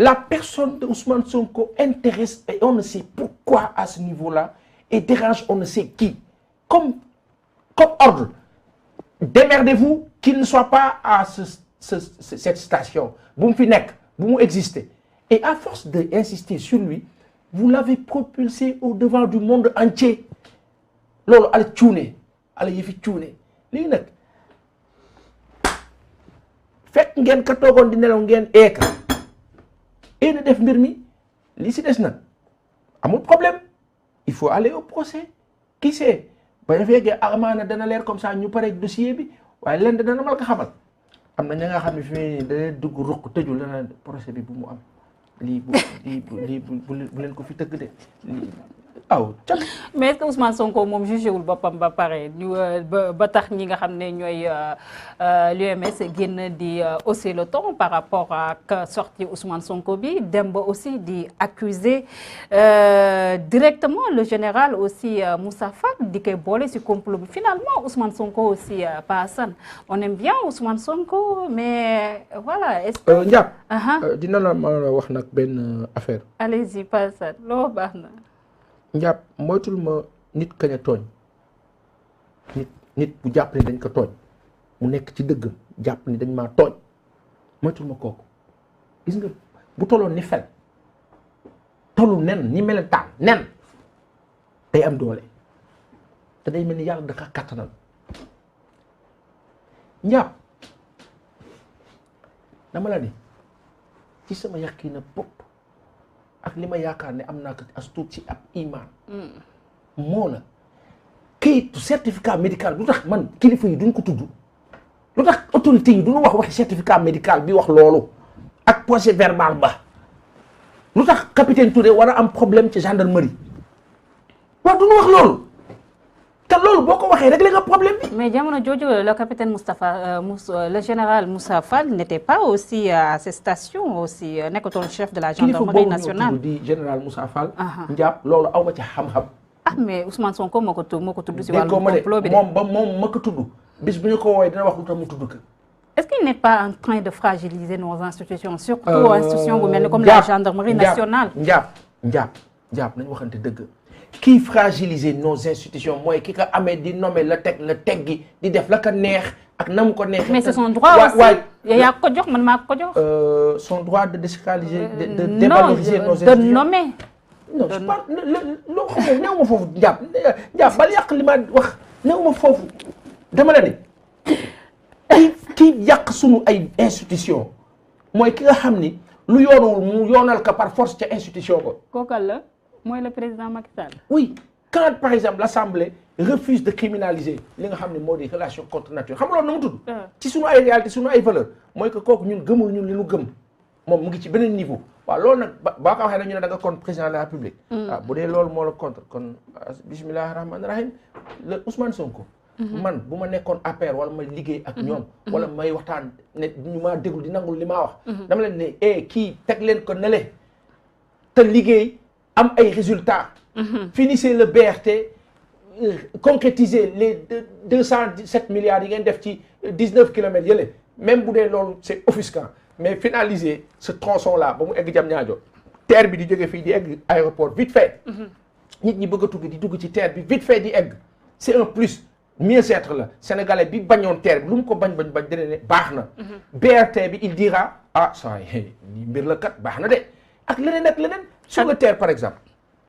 la personne de Ousmane Sonko intéresse et on ne sait pourquoi à ce niveau-là et dérange on ne sait qui. Comme ordre, démerdez-vous qu'il ne soit pas à cette station. Vous me finissez, vous existez. Et à force d'insister sur lui, vous l'avez propulsé au devant du monde entier. Lolo, allez tchouner, allez yéfi tchouner. Li nak fekk ngeen ka togon di nelaw ngeen éka et de def mbir mi li ci dess nak amul problème. Il faut aller au procès. Qui sait ba fekké amana dana leer comme ça ñu paré dossier bi waye lén dana mal ko xamal amna ña nga xamni fi da dugg ruq teju la procès bi bu mu am li bu len ko fi teug de mais est-ce que Ousmane Sonko moom jugé wul boppam ba pare ñu ba tax ñi nga xam ne ñooy l'UMS génn di hausser le ton par rapport ak sortie Ousmane Sonko bi dem ba aussi di accuser directement le général aussi Moussa Fall di koy boole ci complot bi finalement Ousmane Sonko aussi Pa Assane on aime bien Ousmane Sonko mais voilà est-ce que Ndiap dina la ma wax nag benn affaire. Allez-y Pa Assane loo baax na. Ndiap moytul ma nit kañ a tooñ nit bu jàpp ne dañ ko tooñ mu nekk ci dëgg jàpp ni dañ maa tooñ moytul ma kooku gis nga bu tolloon ni fel tollu nen ni melentaan nen day am doole te day mel ni yàlla dafa kattanal Ndiap dama la ni ci sama yàqina bopp ak li ma yaakaar ne am naa ko as tuut ci ab iman moo la kayitu certificat médical lu tax man kilifa yi duñ ko tudd lu tax autorité yi duñu wax waxi certificat médical bi wax loolu ak procès verbal ba lu tax capitaine Touré war a am problème ci gendarmerie waaw duñu wax loolu te loolu boo ko waxee réglé nga problème bi. mais jamono jooju le capitaine le général Moussa Fall n'était pas aussi à ces stations aussi nekkoon chef de la gendarmerie nationale. kilifa boobu ñu tudd di général Moussa Fall. Ndiap loolu aw ma ci xam-xam. ah mais Ousmane Sonko moo ko tudd si wàllu complot bi de. moom ma ko tudd bis bu ñu ko woowee dina wax lu tax mu tudd ko. est-ce qu'il n'est pas en train de fragiliser nos institutions surtout institutions bu mel ni comme la gendarmerie nationale. Ndiap nañu waxante dëgg. Qui fragiliser nos institutions moi qui ka amé di nommer le teggi di def la ka neex ak nam ko neex. mais c'est son droit aussi yaa ko jox man maa ko jox. Son droit de désacraliser de dévaloriser nos institutions. de nommer. non je parle loo xam ne néew ma foofu Ndiap bal yàq li ma wax néew ma foofu dama la ne kii yàq sunu ay institutions mooy ki nga xam ni lu yoonul mu yoonal ka par force ca institution ko. kookal la. Moi, le président Macky Sall. Oui, quand par exemple l'Assemblée refuse de criminaliser les relations contre nature, xam nga loolu na mu tudd. ci sunu ay réalité sunu ay valeur mooy que kooku ñun gëmul ñun li ñu gëm moom mu ngi ci beneen niveau. waaw loolu nag baa ko waxee nag ñu ne da nga contre président de la République. waaw bu dee loolu moo la contre kon bismillahi rahmaani rahim le Ousmane Sonko. man bu ma nekkoon APR wala may liggéey ak ñoom. wala may waxtaan ne ñu maa déglu di nangul li maa wax. dama leen ne kii teg leen ko nele te liggéey. am ay résultats. Finissez le BRT, concrétisez les 217 milliards yi ngeen def ci 19 kilomètres yële même bu dee loolu c'est offusquant mais finalisez ce tronçon là ba mu egg Diamniadio terre bi di jóge fii di egg aéroport vite fait. nit ñi bëgg a tugg di dugg ci terre bi vite fait di egg c'est un plus mieux-être la sénégalais bi bañoon terre bi lu mu ko bañ dina ne baax na. BRT bi il dira ça lii mbir la kat baax na de ak leneen ak leneen. Sur le terre, par exemple,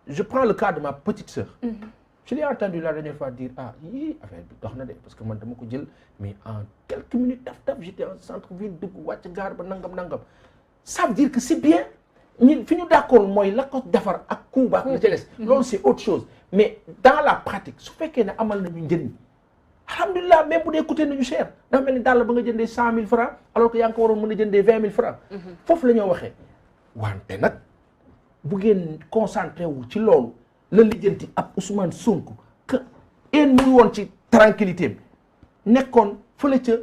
je prends le cas de ma petite sœur. Je l'ai entendu la dernière fois dire parce que moi, je mais en quelques minutes, j'étais en centre-ville, ça veut dire que c'est bien. Nous sommes d'accord, moi, la côte d'affaires à Cuba, c'est autre chose. Mais dans la pratique, ce fait qu'il y a un mal de alhamdulillah, même pour écouter nous cher. Dans le dans le 100 000 francs, alors qu'il y a encore 20 000 francs. Faut que nous ayons bu ngeen concentré wu ci loolu la lijjanti ab Ousmane Sonko que een mu woon ci tranquillité bi nekkoon fële ca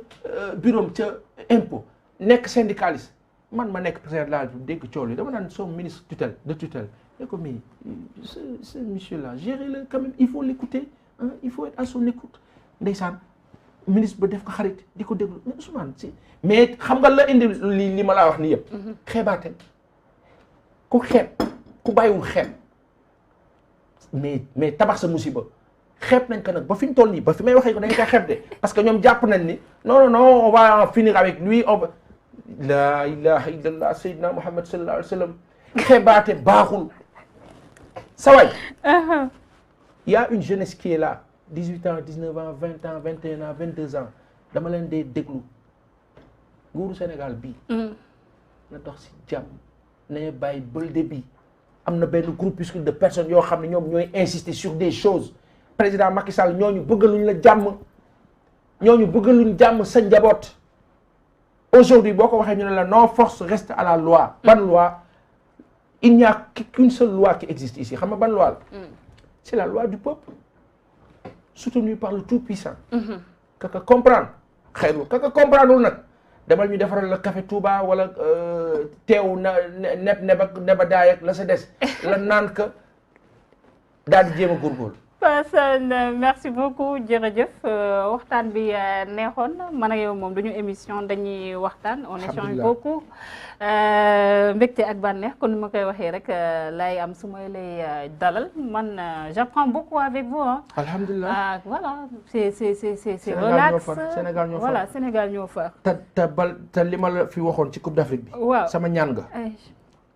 bureau ca impôt nekk syndicaliste man ma nekk président de la République dégg coow li dama naan son ministre de tutelle ne ko mais ce monsieur là gérez-le quand même il faut l'écouter hein, il faut être à son écoute ndeysaan ministre ba def ko xarit di ko déglu mais Ousmane si mais xam nga la indi li ma laa wax ni yëpp xeebaate ku xeeb ku bàyyiwul xeeb mais tabax sa musiba xeeb nañ ko nag ba fi ñu toll nii ba fi may waxee ko dañ koy xeeb de parce que ñoom jàpp nañ ni non on va en finir avec lui on va la ilaha illallah sayyidina Muhammad sallallahu alayhi wa sallam xeebaate baaxul sa waay y a une jeunesse qui est là 18 ans 19 ans 20 ans 21 ans 22 ans dama leen dee déglu nguuru Sénégal bii na dox si jàmm nañu bàyyi bëlde bi am na benn groupuscule de personnes yoo xam ne ñoom ñooy insister sur des choses président Macky Sall ñooñu bëggaluñ la jàmm ñooñu bëggaluñ jàmm sa njaboot aujourd'hui boo ko waxee ñu ne la non force reste à la loi ban loi il n'y a qu'une seule loi qui existe ici xam nga ban loi la c'est la loi du peuple soutenue par le tout-puissant kaka comprendre xëyrul kaka comprendre wul nag demal ñu defaral la café Touba wala teew neba daay ak la sa des la naan ka daal di jéem a góorgóorlu. Assane merci beaucoup jërëjëf waxtaan bi neexoon man ak yow moom duñu émission dañuy waxtaan on échange beaucoup mbégte ak bànneex kon ni ma koy waxee rek lay am su may lay dalal man j'apprends beaucoup avec vous hein. Alhamdulillah. Voilà c'est relax Sénégal ñoo far voilà Sénégal ñoo far. te li ma la fi waxoon ci Coupe d'Afrique bi. waaw sama ñaan nga.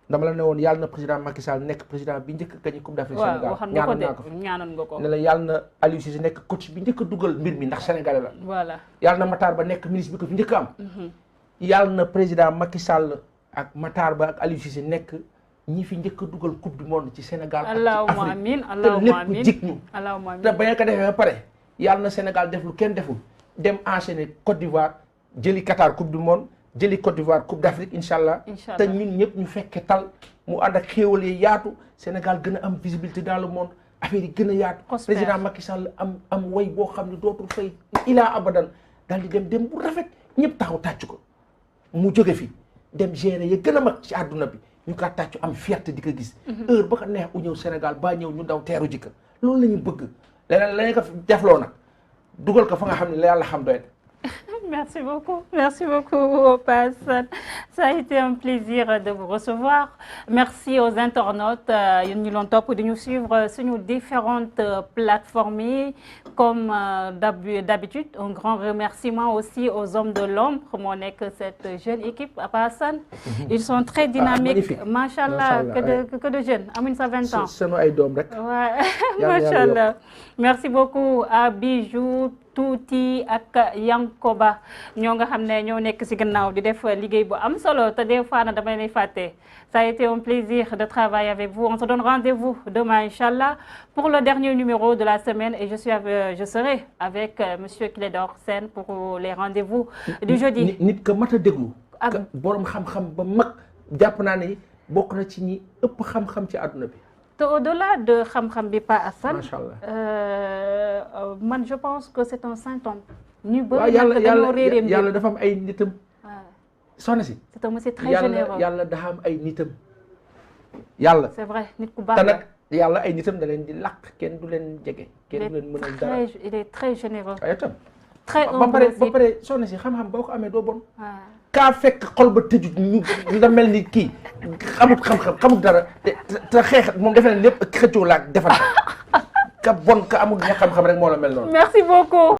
dama la ne woon yàlla na président Macky Sall nekk président bi njëkk a gagné Coupe d'Afrique Sénégal ñaanoon nga ko ne la yàlla na Aliou Cissé nekk coach bi njëkk a dugal mbir mi ndax sénégalais la voilà yàlla na Matar Ba nekk ministre bi ko fi njëkk a am yàlla na président Macky Sall ak Matar Ba ak Aliou Cissé nekk ñi fi njëkk a dugal coupe du monde ci Sénégal ak ci allahumma amiin allahumma amiin te lépp jig ñu allahumma amiin te bañ ko defee ba pare yàlla na Sénégal def lu kenn deful dem enchaîner Côte d'Ivoire jëli Qatar coupe du monde jëli Côte d'Ivoire coupe d'Afrique incha allah te ñun ñëpp ñu fekke tal mu ànd ak xéewal yi yaatu Sénégal gën a am visibilité dans le monde affaire yi gën a yaatu président Macky Sall am way boo xam ne dootul fay ilaa abadan daal di dem bu rafet ñëpp taxaw tàcc ko mu jóge fi dem gérer ya gën a mag ci àdduna bi ñu kaa tàccu am fierté di ko gis heure ba ko neex u ñëw Sénégal ba ñëw ñu daw teeru jikka loolu la ñu bëgg leneen la ñu ko defloo nag dugal ko fa nga xam ne la yàlla xam doy Merci beaucoup Passane. Ça a été un plaisir de vous recevoir. Merci aux internautes yéen ñu doon topp di ñu suivre sur nos différentes plateformes yi comme d'habitude. Un grand remerciement aussi aux hommes de l'ombre moo nekk cette jeune équipe à Passane. Ils sont très dynamiques. Machallah que de jeunes amuñ sa 20 ans. sunu ay doom rek. Ouais machallah. Merci beaucoup à Bijou Tuuti ak Yankoba ñoo nga xam ne ñoo nekk ci gannaaw di def liggéey bu am solo te des fois na damay lay fàtte. Ça a été un plaisir de travailler avec vous. On se donne rendez-vous demain inchallah pour le dernier numéro de la semaine et je serai avec monsieur Clédor Sène pour les rendez-vous du jeudi. nit ka mat a déglu. ak borom xam-xam ba mag jàpp naa ne bokk na ci ñi ëpp xam-xam ci àdduna bi. te au-delà de xam-xam bi Pa Assane. Machallah. Man je pense que c'est un saint homme. ñu bëri nag dañoo réeré mbir yàlla dafa am ay nitam. soxna si. c'est un monsieur très généreux. yàlla dafa am ay nitam. yàlla. c'est vrai nit ku baax te nag yàlla ay nitam da leen di làq kenn du leen jege. kenn du leen mën a dara il est très généreux. ay itam. très humble ba pare soxna si xam-xam boo ko amee doo bon. kaa fekk xol ba tëju ñu nga mel ni kii xamut xam-xam xamut dara te xeex moom defe na lépp xëccoo laak defal ka bon ka amul ña xam-xam rek moo la mel noonu. Merci beaucoup.